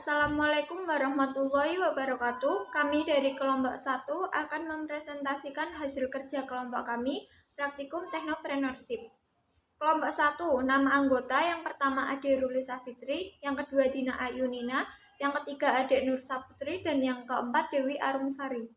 Assalamualaikum warahmatullahi wabarakatuh. Kami dari kelompok 1 akan mempresentasikan hasil kerja kelompok kami, Praktikum Technopreneurship. Kelompok 1, nama anggota yang pertama Ade Ruli Safitri, yang kedua Dina Ayunina, yang ketiga Adek Nur Saputri, dan yang keempat Dewi Arumsari.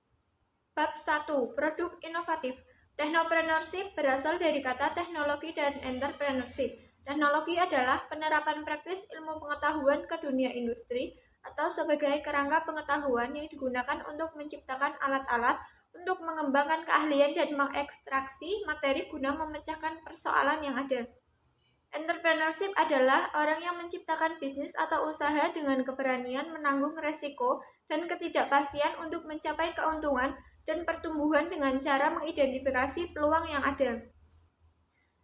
Bab 1, Produk Inovatif. Technopreneurship berasal dari kata teknologi dan entrepreneurship. Teknologi adalah penerapan praktis ilmu pengetahuan ke dunia industri atau sebagai kerangka pengetahuan yang digunakan untuk menciptakan alat-alat untuk mengembangkan keahlian dan mengekstraksi materi guna memecahkan persoalan yang ada. Entrepreneurship adalah orang yang menciptakan bisnis atau usaha dengan keberanian menanggung resiko dan ketidakpastian untuk mencapai keuntungan dan pertumbuhan dengan cara mengidentifikasi peluang yang ada.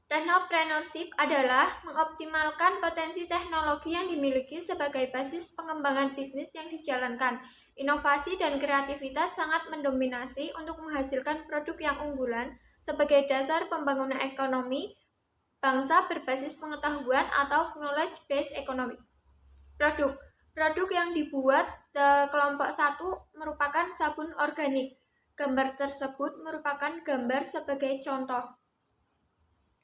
Technopreneurship adalah mengoptimalkan potensi teknologi yang dimiliki sebagai basis pengembangan bisnis yang dijalankan. Inovasi dan kreativitas sangat mendominasi untuk menghasilkan produk yang unggulan sebagai dasar pembangunan ekonomi bangsa berbasis pengetahuan atau knowledge-based economy. Produk yang dibuat kelompok 1 merupakan sabun organik. Gambar tersebut merupakan gambar sebagai contoh.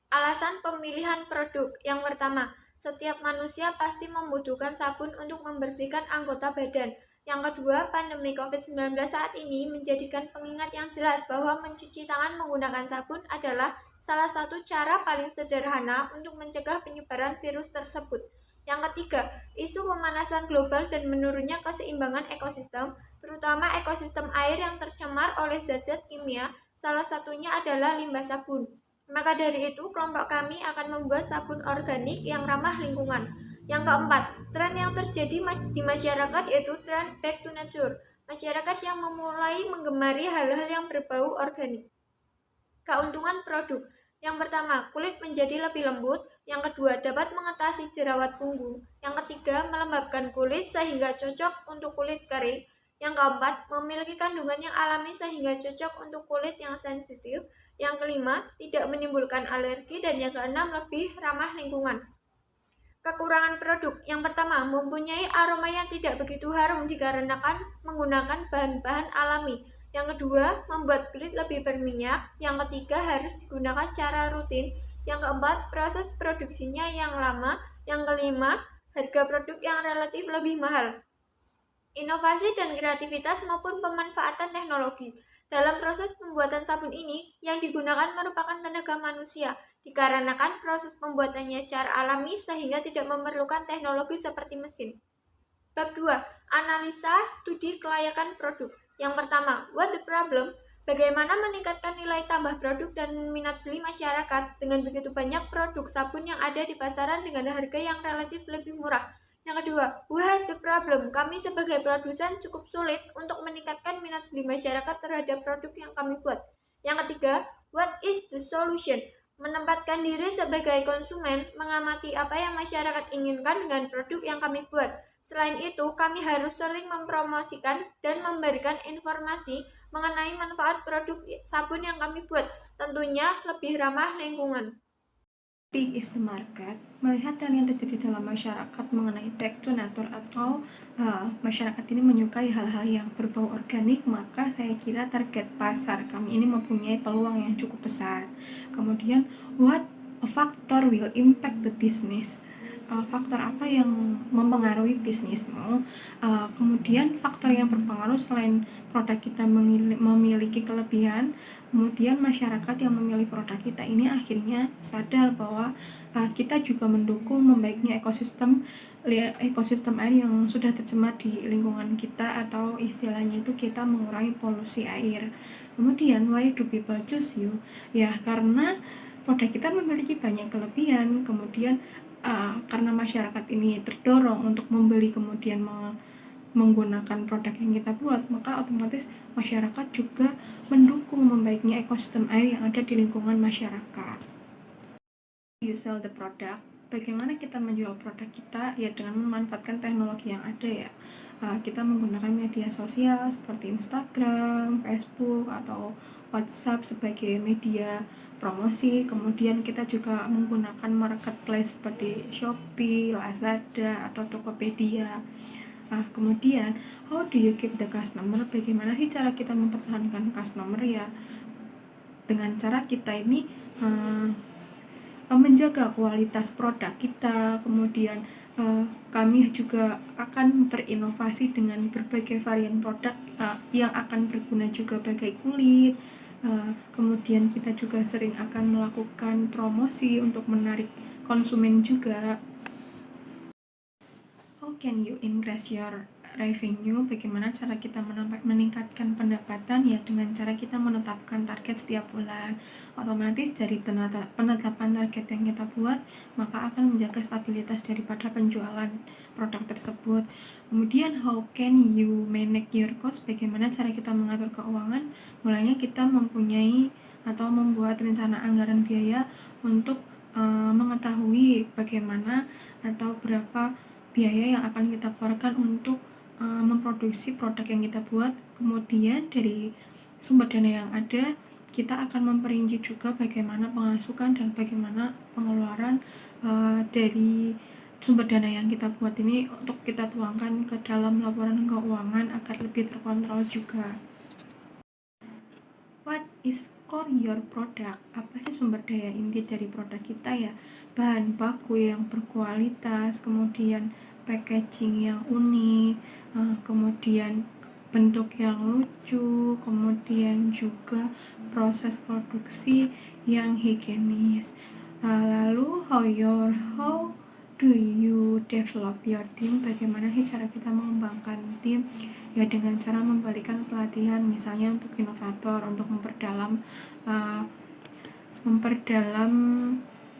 Alasan pemilihan produk. Yang pertama, setiap manusia pasti membutuhkan sabun untuk membersihkan anggota badan. Yang kedua, pandemi COVID-19 saat ini menjadikan pengingat yang jelas bahwa mencuci tangan menggunakan sabun adalah salah satu cara paling sederhana untuk mencegah penyebaran virus tersebut. Yang ketiga, isu pemanasan global dan menurunnya keseimbangan ekosistem, terutama ekosistem air yang tercemar oleh zat-zat kimia, salah satunya adalah limbah sabun. Maka dari itu, kelompok kami akan membuat sabun organik yang ramah lingkungan. Yang keempat, tren yang terjadi di masyarakat yaitu tren back to nature. Masyarakat yang memulai menggemari hal-hal yang berbau organik. Keuntungan produk. Yang pertama, kulit menjadi lebih lembut. Yang kedua, dapat mengatasi jerawat punggung. Yang ketiga, melembabkan kulit sehingga cocok untuk kulit kering. Yang keempat, memiliki kandungan yang alami sehingga cocok untuk kulit yang sensitif. Yang kelima, tidak menimbulkan alergi. Dan yang keenam, lebih ramah lingkungan. Kekurangan produk. Yang pertama, mempunyai aroma yang tidak begitu harum dikarenakan menggunakan bahan-bahan alami. Yang kedua, membuat kulit lebih berminyak. Yang ketiga, harus digunakan secara rutin. Yang keempat, proses produksinya yang lama. Yang kelima, harga produk yang relatif lebih mahal. Inovasi dan kreativitas maupun pemanfaatan teknologi. Dalam proses pembuatan sabun ini, yang digunakan merupakan tenaga manusia, dikarenakan proses pembuatannya secara alami sehingga tidak memerlukan teknologi seperti mesin. Bab 2. Analisa studi kelayakan produk. Yang pertama, what the problem? Bagaimana meningkatkan nilai tambah produk dan minat beli masyarakat dengan begitu banyak produk sabun yang ada di pasaran dengan harga yang relatif lebih murah. Yang kedua, who has the problem? Kami sebagai produsen cukup sulit untuk meningkatkan minat beli masyarakat terhadap produk yang kami buat. Yang ketiga, what is the solution? Menempatkan diri sebagai konsumen, mengamati apa yang masyarakat inginkan dengan produk yang kami buat. Selain itu, kami harus sering mempromosikan dan memberikan informasi mengenai manfaat produk sabun yang kami buat, tentunya lebih ramah lingkungan. Big is the market. Melihat hal yang terjadi dalam masyarakat mengenai back to nature atau masyarakat ini menyukai hal-hal yang berbau organik, maka saya kira target pasar kami ini mempunyai peluang yang cukup besar. Kemudian, what a factor will impact the business? Faktor apa yang mempengaruhi bisnismu? Kemudian faktor yang berpengaruh selain produk kita memiliki kelebihan, kemudian masyarakat yang memilih produk kita ini akhirnya sadar bahwa kita juga mendukung membaiknya ekosistem air yang sudah tercemar di lingkungan kita, atau istilahnya itu kita mengurangi polusi air. Kemudian, why do people choose you? Ya, karena produk kita memiliki banyak kelebihan. Kemudian karena masyarakat ini terdorong untuk membeli kemudian menggunakan produk yang kita buat, maka otomatis masyarakat juga mendukung membaiknya ekosistem air yang ada di lingkungan masyarakat. You sell the product. Bagaimana kita menjual produk kita? Ya dengan memanfaatkan teknologi yang ada ya. Kita menggunakan media sosial seperti Instagram, Facebook, atau WhatsApp sebagai media promosi. Kemudian kita juga menggunakan marketplace seperti Shopee, Lazada, atau Tokopedia. Kemudian how do you keep the customer, bagaimana sih cara kita mempertahankan customer ya, dengan cara kita ini menjaga kualitas produk kita. Kemudian kami juga akan berinovasi dengan berbagai varian produk yang akan berguna juga bagi kulit. Kemudian kita juga sering akan melakukan promosi untuk menarik konsumen juga. How can you increase your revenue? Bagaimana cara kita meningkatkan pendapatan ya, dengan cara kita menetapkan target setiap bulan. Otomatis dari penetapan target yang kita buat, maka akan menjaga stabilitas daripada penjualan produk tersebut. Kemudian how can you manage your cost? Bagaimana cara kita mengatur keuangan? Mulanya kita mempunyai atau membuat rencana anggaran biaya untuk mengetahui bagaimana atau berapa biaya yang akan kita keluarkan untuk memproduksi produk yang kita buat. Kemudian dari sumber dana yang ada, kita akan memperinci juga bagaimana pemasukan dan bagaimana pengeluaran dari sumber dana yang kita buat ini untuk kita tuangkan ke dalam laporan keuangan agar lebih terkontrol juga. What is core your product? Apa sih sumber daya inti dari produk kita ya? Bahan baku yang berkualitas, kemudian packaging yang unik, kemudian bentuk yang lucu, kemudian juga proses produksi yang higienis. Lalu how do you develop your team? Bagaimana sih cara kita mengembangkan tim? Ya dengan cara memberikan pelatihan, misalnya untuk inovator, untuk memperdalam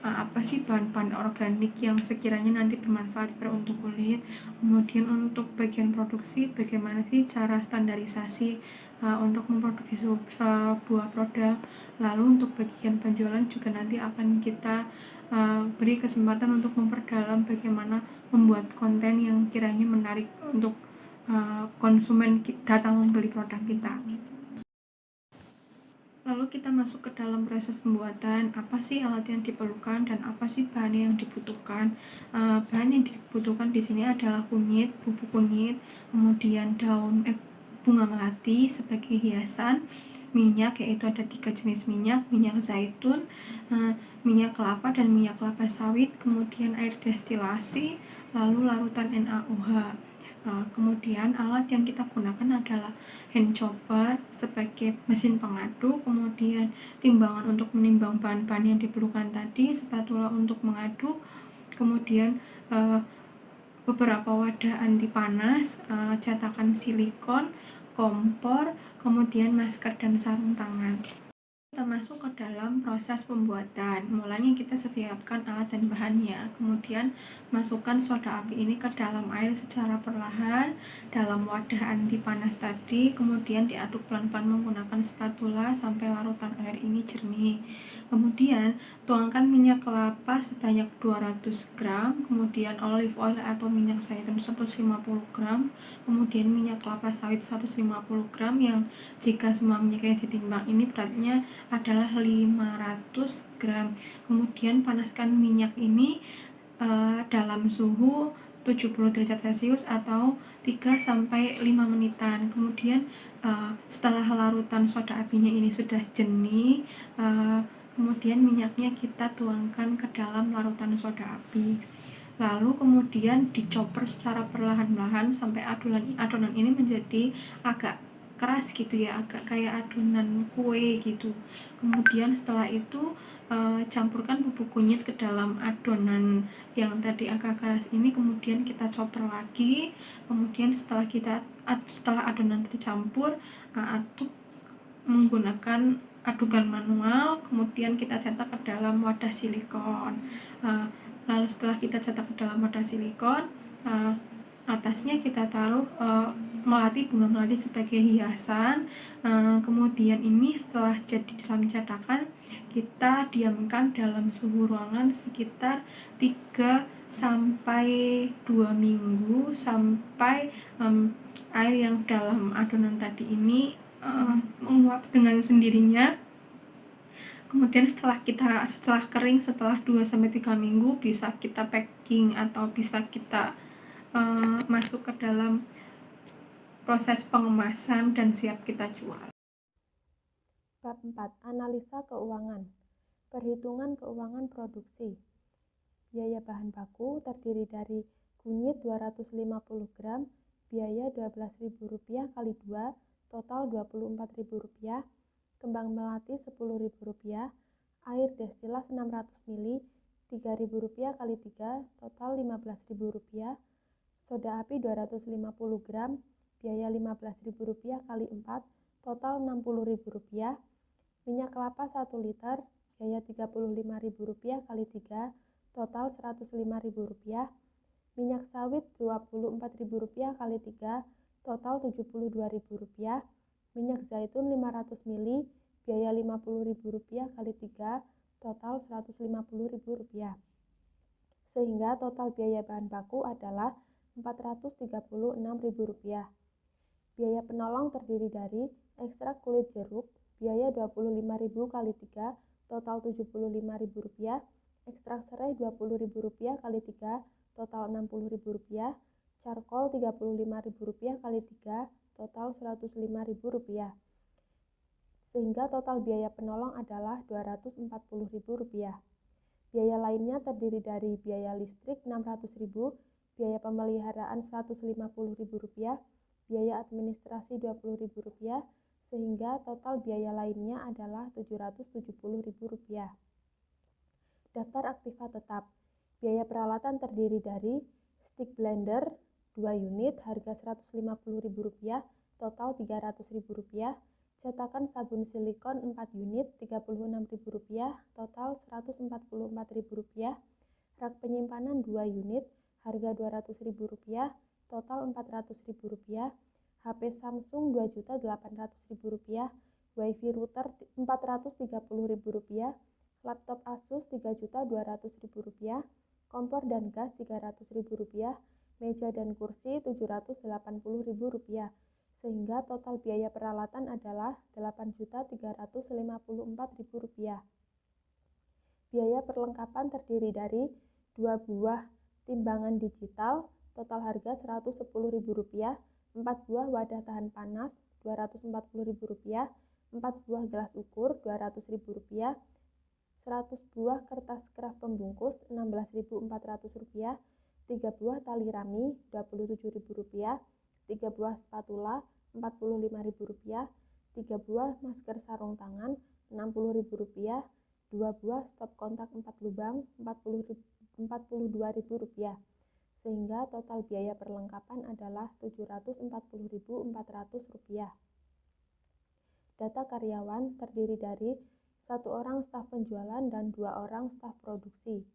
apa sih bahan-bahan organik yang sekiranya nanti bermanfaat untuk kulit. Kemudian untuk bagian produksi, bagaimana sih cara standarisasi untuk memproduksi sebuah produk. Lalu untuk bagian penjualan juga nanti akan kita beri kesempatan untuk memperdalam bagaimana membuat konten yang kiranya menarik untuk konsumen datang membeli produk kita. Lalu kita masuk ke dalam proses pembuatan, apa sih alat yang diperlukan dan apa sih bahan yang dibutuhkan. Bahan yang dibutuhkan di sini adalah kunyit, bubuk kunyit, kemudian bunga melati sebagai hiasan, minyak, yaitu ada 3 jenis minyak zaitun, minyak kelapa dan minyak kelapa sawit, kemudian air destilasi, lalu larutan NaOH. Kemudian alat yang kita gunakan adalah hand chopper sebagai mesin pengaduk, kemudian timbangan untuk menimbang bahan-bahan yang diperlukan tadi, spatula untuk mengaduk, kemudian beberapa wadah anti panas, cetakan silikon, kompor, kemudian masker dan sarung tangan. Kita masuk ke dalam proses pembuatan. Mulanya kita siapkan alat dan bahannya, kemudian masukkan soda api ini ke dalam air secara perlahan dalam wadah anti panas tadi, kemudian diaduk pelan-pelan menggunakan spatula sampai larutan air ini jernih. Kemudian tuangkan minyak kelapa sebanyak 200 gram, kemudian olive oil atau minyak zaitun 150 gram, kemudian minyak kelapa sawit 150 gram, yang jika semua minyak yang ditimbang ini beratnya adalah 500 gram. Kemudian panaskan minyak ini dalam suhu 70 derajat Celcius atau 3-5 menitan. Kemudian setelah larutan soda apinya ini sudah jernih, kemudian minyaknya kita tuangkan ke dalam larutan soda api. Lalu kemudian dicoper secara perlahan-lahan sampai adonan ini menjadi agak keras gitu ya, agak kayak adonan kue gitu. Kemudian setelah itu campurkan bubuk kunyit ke dalam adonan yang tadi agak keras ini, kemudian kita chopper lagi. Kemudian setelah adonan tercampur, aduk menggunakan adukan manual, kemudian kita cetak ke dalam wadah silikon. Lalu setelah kita cetak ke dalam wadah silikon, atasnya kita taruh bunga melati sebagai hiasan. Kemudian ini setelah jadi dalam cetakan, kita diamkan dalam suhu ruangan sekitar 3-2 minggu sampai air yang dalam adonan tadi ini menguap dengan sendirinya. Kemudian setelah kering setelah 2-3 minggu, bisa kita packing atau bisa kita masuk ke dalam proses pengemasan dan siap kita jual. Bab 4. Analisa keuangan. Perhitungan keuangan produksi. Biaya bahan baku terdiri dari kunyit 250 gram, biaya Rp12.000 kali 2, total Rp24.000, kembang melati Rp10.000, air destilas 600 ml, Rp3.000 kali 3, total Rp15.000, soda api 250 gram, biaya Rp15.000 kali 4, total Rp60.000, minyak kelapa 1 liter, biaya Rp35.000 kali 3, total Rp105.000, minyak sawit Rp24.000 kali 3, total Rp72.000, minyak zaitun 500 ml, biaya Rp50.000 kali 3, total Rp150.000. Sehingga total biaya bahan baku adalah Rp436.000. Biaya penolong terdiri dari ekstrak kulit jeruk, biaya Rp25.000 kali 3, total Rp75.000, ekstrak serai Rp20.000 kali 3, total Rp60.000, charcoal Rp35.000 kali 3, total Rp105.000. Sehingga total biaya penolong adalah Rp240.000. Biaya lainnya terdiri dari biaya listrik Rp600.000, biaya pemeliharaan Rp150.000, biaya administrasi Rp20.000, sehingga total biaya lainnya adalah Rp770.000. Daftar aktiva tetap. Biaya peralatan terdiri dari stick blender 2 unit, harga Rp150.000, total Rp300.000, cetakan sabun silikon 4 unit, Rp36.000, total Rp144.000, rak penyimpanan 2 unit, harga Rp200.000, total Rp400.000, HP Samsung Rp2.800.000, WiFi router Rp430.000, laptop Asus Rp3.200.000, kompor dan gas Rp300.000, meja dan kursi Rp780.000, sehingga total biaya peralatan adalah Rp8.354.000. Biaya perlengkapan terdiri dari 2 buah timbangan digital, total harga Rp110.000, 4 buah wadah tahan panas Rp240.000, 4 buah gelas ukur Rp200.000, 100 buah kertas kraft pembungkus Rp16.400, 3 buah tali rami Rp27.000, 3 buah spatula Rp45.000, 3 buah masker sarung tangan Rp60.000, 2 buah stop kontak 4 lubang Rp42.000, sehingga total biaya perlengkapan adalah Rp740.400. Data karyawan terdiri dari 1 orang staf penjualan dan 2 orang staf produksi.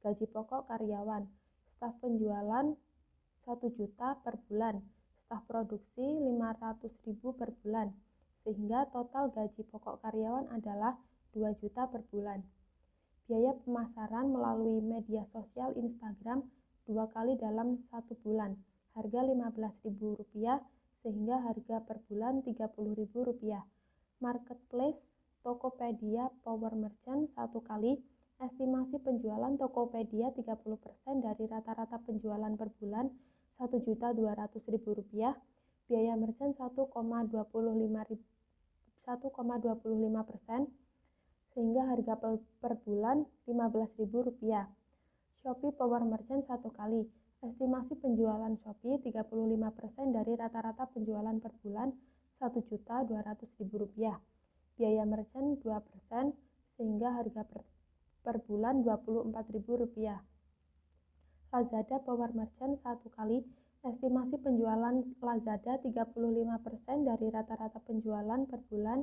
Gaji pokok karyawan, staf penjualan 1 juta per bulan, staf produksi 500.000 per bulan, sehingga total gaji pokok karyawan adalah 2 juta per bulan. Biaya pemasaran melalui media sosial Instagram 2 kali dalam 1 bulan, harga Rp15.000, sehingga harga per bulan Rp30.000. Marketplace Tokopedia Power Merchant 1 kali, estimasi penjualan Tokopedia 30% dari rata-rata penjualan per bulan Rp1.200.000, biaya merchant 1,25%, sehingga harga per bulan Rp15.000. Shopee Power Merchant 1 kali, estimasi penjualan Shopee 35% dari rata-rata penjualan per bulan Rp1.200.000, biaya merchant 2%, sehingga harga per bulan Rp24.000. Lazada Power Merchant 1 kali, estimasi penjualan Lazada 35% dari rata-rata penjualan per bulan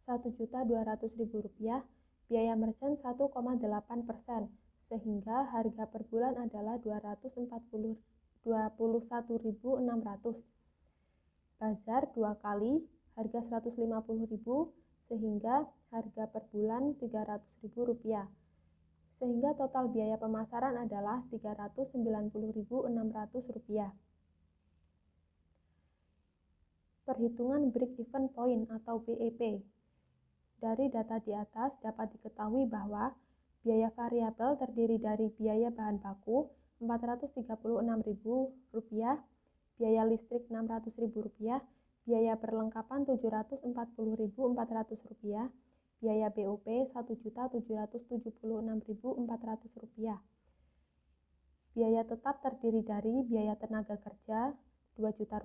Rp1.200.000, biaya merchant 1,8%, sehingga harga per bulan adalah Rp21.600. Bazar 2 kali, harga Rp150.000, sehingga harga per bulan Rp300.000, sehingga total biaya pemasaran adalah Rp390.600. Perhitungan break-even point atau BEP. Dari data di atas dapat diketahui bahwa biaya variabel terdiri dari biaya bahan baku, Rp436.000, biaya listrik Rp600.000, biaya perlengkapan Rp740.400, biaya BOP Rp1.776.400. Biaya tetap terdiri dari biaya tenaga kerja Rp2 juta,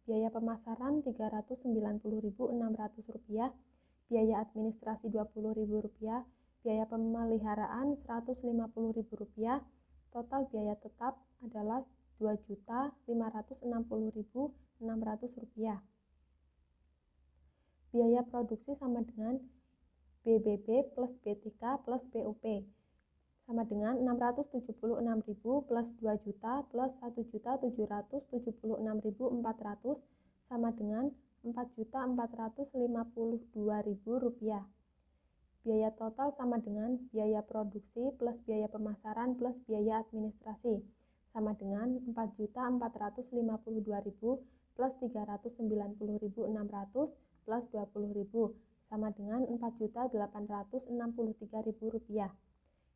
biaya pemasaran Rp390.600, biaya administrasi Rp20.000, biaya pemeliharaan Rp150.000, total biaya tetap adalah Rp2.560.600. Biaya produksi sama dengan BBB plus BTK plus BOP sama dengan Rp676.000 plus Rp2 juta plus Rp1.776.400 sama dengan Rp4.452.000. Biaya total sama dengan biaya produksi plus biaya pemasaran plus biaya administrasi sama dengan Rp4.452.000 plus Rp390.600 plus Rp20.000 sama dengan Rp4.863.000.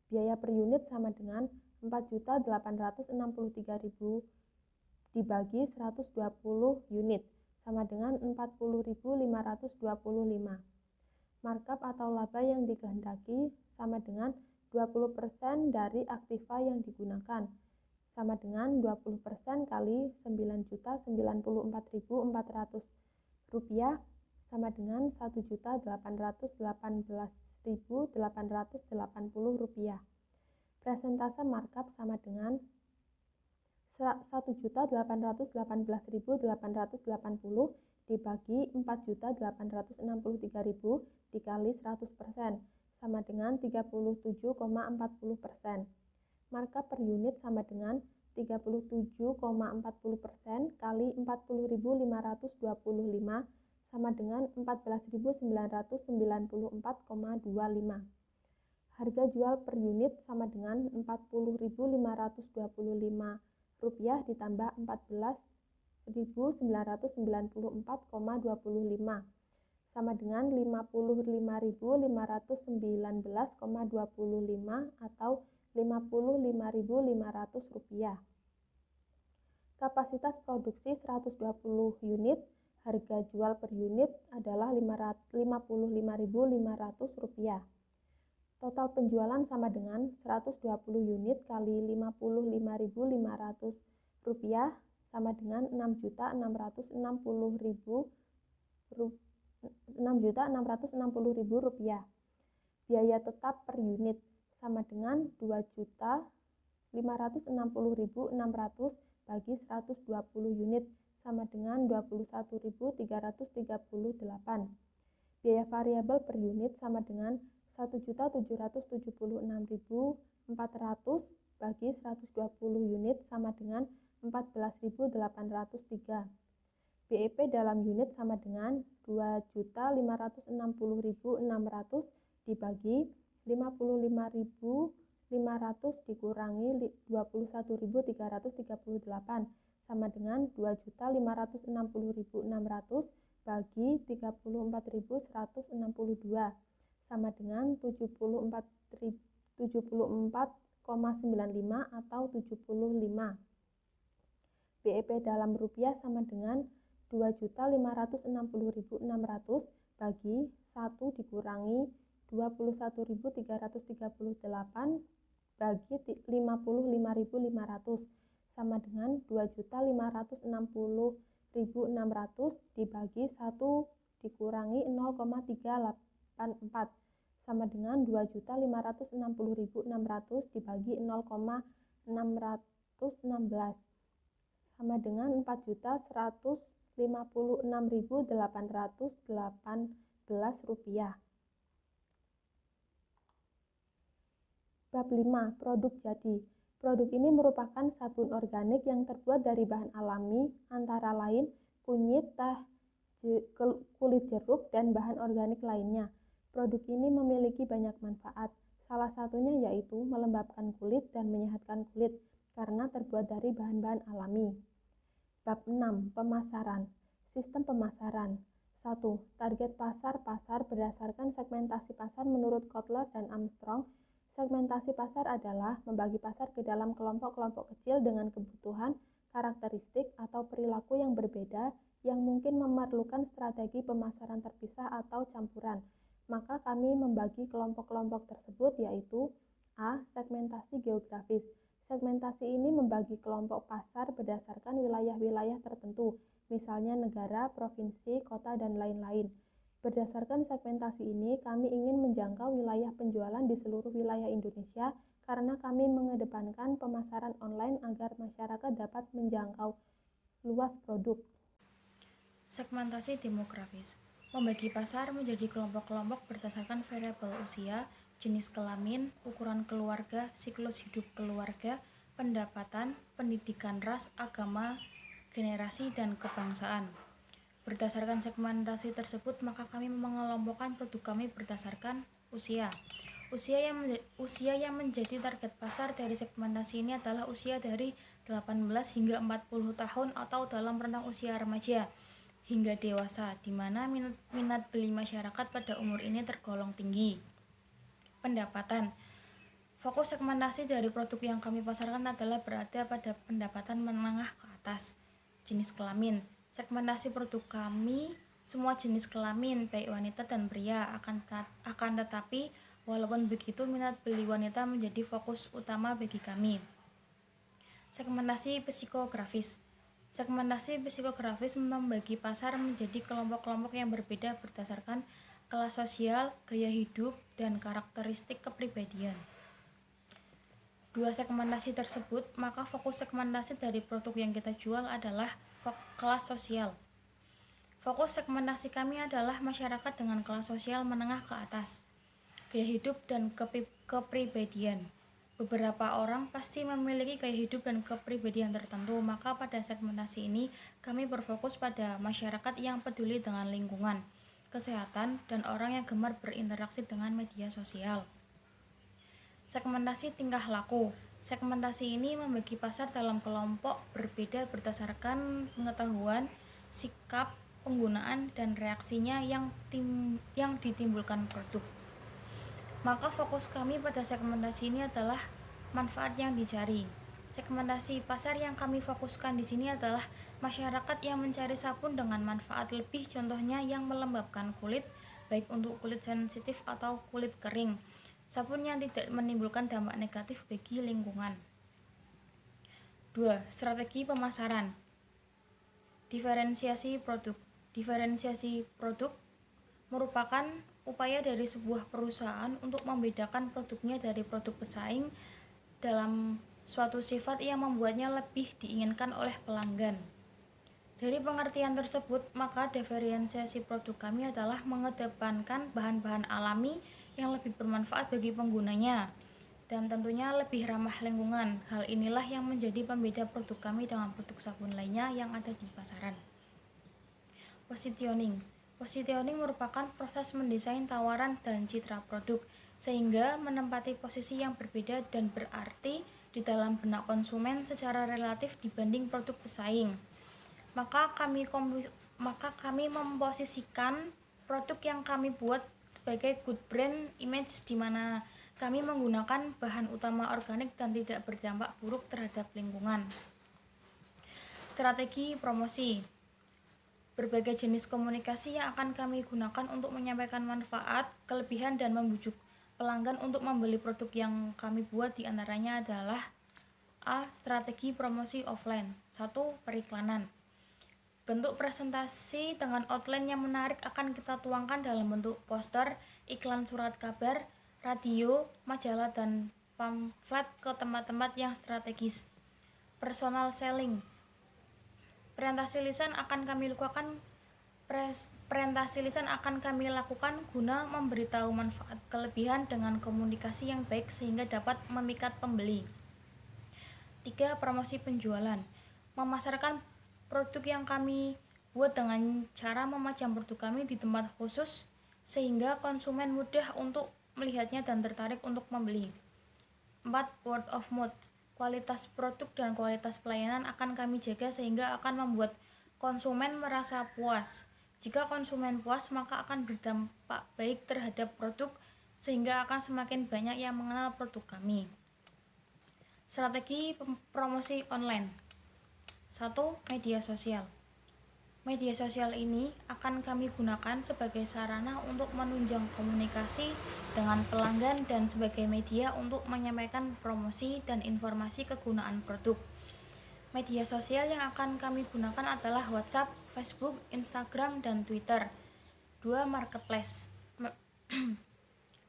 Biaya per unit sama dengan Rp4.863.000 dibagi 120 unit sama dengan Rp40.525. Markup atau laba yang dikehendaki sama dengan 20% dari aktiva yang digunakan sama dengan 20% kali Rp9.094.400 sama dengan Rp1.818.880. Presentase markup sama dengan Rp1.818.880 dibagi Rp4.863.000 dikali 100% sama dengan 37,40%. Markup per unit sama dengan 37,40% kali 40.525 sama dengan 14.994,25. Harga jual per unit sama dengan Rp40.525 ditambah Rp14.994,25 sama dengan Rp55.519,25 atau Rp55.500. Kapasitas produksi 120 unit, harga jual per unit adalah Rp55.500. Total penjualan sama dengan 120 unit kali Rp55.500 sama dengan Rp6.660.000. Biaya tetap per unit sama dengan Rp2.560.600 bagi 120 unit sama dengan Rp21.338. Biaya variabel per unit sama dengan Rp1.776.400 bagi 120 unit sama dengan Rp14.803. BEP dalam unit sama dengan Rp2.560.600 dibagi Rp55.500 dikurangi Rp21.338 sama dengan Rp2.560.600 bagi 34.162 sama dengan 74,95 atau 75. BEP dalam rupiah sama dengan Rp2.560.600 bagi 1 dikurangi Rp21.338 bagi 55.500 sama dengan Rp2.560.600 dibagi 1 dikurangi 0,384 sama dengan Rp2.560.600 dibagi 0,616 sama dengan Rp4.156.818. Bab 5. Produk jadi. Produk ini merupakan sabun organik yang terbuat dari bahan alami antara lain kunyit, teh, kulit jeruk, dan bahan organik lainnya. Produk ini memiliki banyak manfaat. Salah satunya yaitu melembabkan kulit dan menyehatkan kulit karena terbuat dari bahan-bahan alami. Bab 6. Pemasaran. Sistem pemasaran. 1. Target pasar berdasarkan segmentasi pasar menurut Kotler dan Armstrong. Segmentasi pasar adalah membagi pasar ke dalam kelompok-kelompok kecil dengan kebutuhan, karakteristik, atau perilaku yang berbeda yang mungkin memerlukan strategi pemasaran terpisah atau campuran. Maka kami membagi kelompok-kelompok tersebut yaitu A. Segmentasi geografis. Segmentasi ini membagi kelompok pasar berdasarkan wilayah-wilayah tertentu, misalnya negara, provinsi, kota, dan lain-lain. Berdasarkan segmentasi ini, kami ingin menjangkau wilayah penjualan di seluruh wilayah Indonesia karena kami mengedepankan pemasaran online agar masyarakat dapat menjangkau luas produk. Segmentasi demografis membagi pasar menjadi kelompok-kelompok berdasarkan variabel usia, jenis kelamin, ukuran keluarga, siklus hidup keluarga, pendapatan, pendidikan, ras, agama, generasi, dan kebangsaan. Berdasarkan segmentasi tersebut, maka kami mengelompokkan produk kami berdasarkan usia. Usia yang menjadi target pasar dari segmentasi ini adalah usia dari 18 hingga 40 tahun atau dalam rentang usia remaja hingga dewasa, di mana minat beli masyarakat pada umur ini tergolong tinggi. Pendapatan. Fokus segmentasi dari produk yang kami pasarkan adalah berada pada pendapatan menengah ke atas. Jenis kelamin. Segmentasi produk kami semua jenis kelamin, baik wanita dan pria, akan tetapi walaupun begitu minat beli wanita menjadi fokus utama bagi kami. Segmentasi psikografis. Segmentasi psikografis membagi pasar menjadi kelompok-kelompok yang berbeda berdasarkan kelas sosial, gaya hidup, dan karakteristik kepribadian. Dua segmentasi tersebut, maka fokus segmentasi dari produk yang kita jual adalah kelas sosial. Fokus segmentasi kami adalah masyarakat dengan kelas sosial menengah ke atas, gaya hidup dan kepribadian. Beberapa orang pasti memiliki gaya hidup dan kepribadian tertentu, maka pada segmentasi ini kami berfokus pada masyarakat yang peduli dengan lingkungan, kesehatan, dan orang yang gemar berinteraksi dengan media sosial. Segmentasi tingkah laku. Segmentasi ini membagi pasar dalam kelompok berbeda berdasarkan pengetahuan, sikap, penggunaan, dan reaksinya yang ditimbulkan produk. Maka fokus kami pada segmentasi ini adalah manfaat yang dicari. Segmentasi pasar yang kami fokuskan di sini adalah masyarakat yang mencari sabun dengan manfaat lebih, contohnya yang melembabkan kulit, baik untuk kulit sensitif atau kulit kering. Sabun yang tidak menimbulkan dampak negatif bagi lingkungan. 2. Strategi pemasaran. Diferensiasi produk. Diferensiasi produk merupakan upaya dari sebuah perusahaan untuk membedakan produknya dari produk pesaing dalam suatu sifat yang membuatnya lebih diinginkan oleh pelanggan. Dari pengertian tersebut, maka diferensiasi produk kami adalah mengedepankan bahan-bahan alami yang lebih bermanfaat bagi penggunanya dan tentunya lebih ramah lingkungan. Hal inilah yang menjadi pembeda produk kami dengan produk sabun lainnya yang ada di pasaran. Positioning. Positioning merupakan proses mendesain tawaran dan citra produk sehingga menempati posisi yang berbeda dan berarti di dalam benak konsumen secara relatif dibanding produk pesaing. Maka kami memposisikan produk yang kami buat sebagai good brand image, di mana kami menggunakan bahan utama organik dan tidak berdampak buruk terhadap lingkungan. Strategi promosi. Berbagai jenis komunikasi yang akan kami gunakan untuk menyampaikan manfaat, kelebihan, dan membujuk pelanggan untuk membeli produk yang kami buat diantaranya adalah A. Strategi promosi offline. 1. Periklanan. Bentuk presentasi dengan outline yang menarik akan kita tuangkan dalam bentuk poster, iklan surat kabar, radio, majalah, dan pamflet ke tempat-tempat yang strategis. Personal selling. Presentasi lisan akan kami lakukan guna memberitahu manfaat kelebihan dengan komunikasi yang baik sehingga dapat memikat pembeli. 3. Promosi penjualan. Memasarkan produk yang kami buat dengan cara memajang produk kami di tempat khusus sehingga konsumen mudah untuk melihatnya dan tertarik untuk membeli. 4. Word of mouth. Kualitas produk dan kualitas pelayanan akan kami jaga sehingga akan membuat konsumen merasa puas. Jika konsumen puas, maka akan berdampak baik terhadap produk sehingga akan semakin banyak yang mengenal produk kami. Strategi promosi online. 1. Media sosial. Media sosial ini akan kami gunakan sebagai sarana untuk menunjang komunikasi dengan pelanggan dan sebagai media untuk menyampaikan promosi dan informasi kegunaan produk. Media sosial yang akan kami gunakan adalah WhatsApp, Facebook, Instagram, dan Twitter. 2. Marketplace.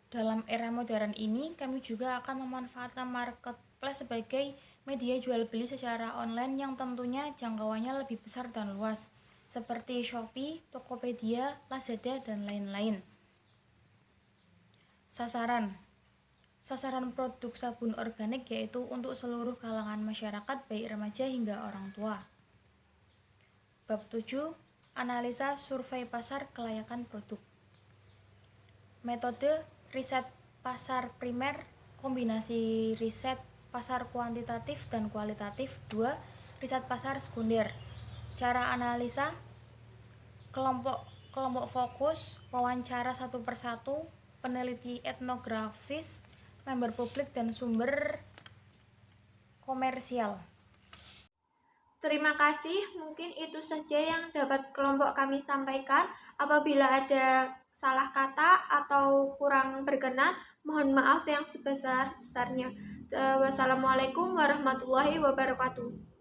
Dalam era modern ini, kami juga akan memanfaatkan marketplace sebagai media jual beli secara online yang tentunya jangkauannya lebih besar dan luas, seperti Shopee, Tokopedia, Lazada, dan lain-lain. Sasaran produk sabun organik yaitu untuk seluruh kalangan masyarakat, baik remaja hingga orang tua. Bab 7. Analisa survei pasar kelayakan produk. Metode riset pasar primer, kombinasi riset pasar kuantitatif dan kualitatif. 2. Riset pasar sekunder. Cara analisa: kelompok fokus, wawancara satu persatu, peneliti etnografis, member publik, dan sumber komersial. Terima kasih, mungkin itu saja yang dapat kelompok kami sampaikan. Apabila ada salah kata atau kurang berkenan, mohon maaf yang sebesar-besarnya. Wassalamualaikum warahmatullahi wabarakatuh.